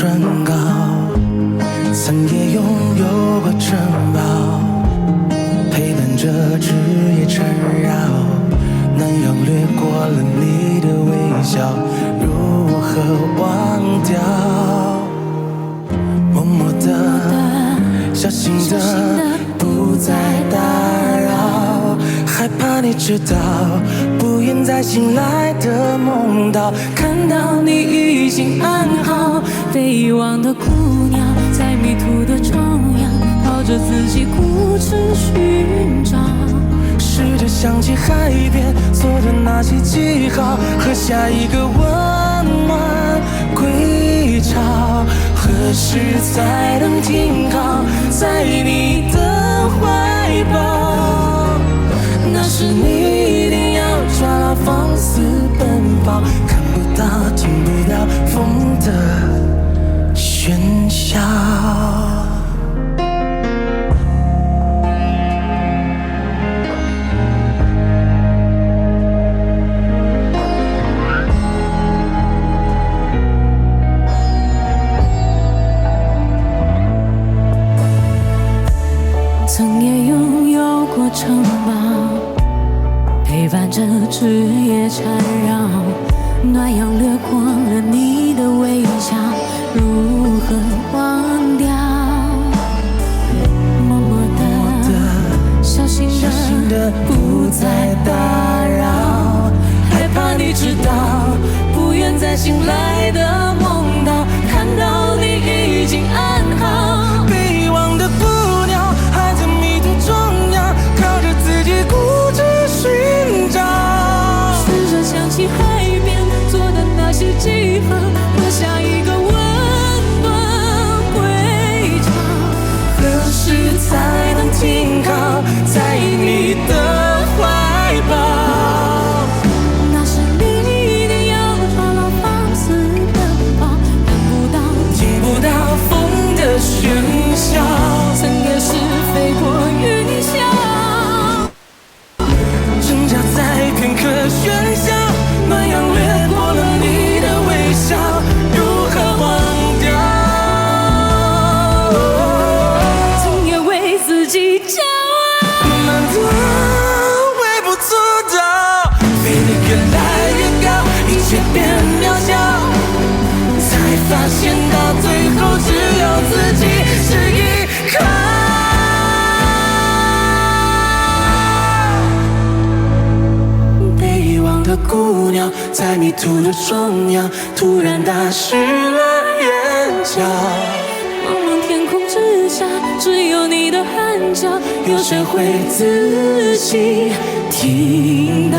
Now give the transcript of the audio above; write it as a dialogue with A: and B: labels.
A: 唇膏，曾也拥有过城堡，陪伴着日夜缠绕，南洋掠过了你的微笑，如何忘掉？默默的，小心的，不再打扰，害怕你知道，不愿再醒来的梦到，看到你已经安好。
B: 被遗忘的姑娘，在迷途的中央，靠着自己固执寻找。
A: 试着想起海边做的那些记号，和下一个温暖归巢，何时才能停靠在你的怀抱？那时你一定要抓牢放肆奔跑，看不到听不到风的喧嚣。
B: 曾也拥有过城堡，陪伴着日夜缠绕，暖阳掠过了你的微笑，如何忘掉？默默的，小心的，不再打扰，害怕你知道，不愿再醒来的梦到，看到你已经安好。
A: 被遗忘的姑娘，还在迷途中央，靠着自己固执寻找。
B: 试着想起海边做的那些记号，和下一个温暖归巢。
A: 何时才能停靠在你的怀抱？
B: 那时你一定要抓牢放肆奔跑，看不到
A: 听不到风的喧嚣，
B: 曾也是飞过云霄，
A: 挣扎在片刻喧嚣，暖阳掠过了你的微笑，如何忘掉？
B: 曾也为自己骄傲，
A: 难道微不足道？飞得越来越高，一切变渺小，才发现到最后只有自己是依靠。被遗忘的姑娘，在迷途的中央，突然打湿了眼角。
B: 茫茫天空之下，只有你的喊叫，
A: 有谁会仔细听到？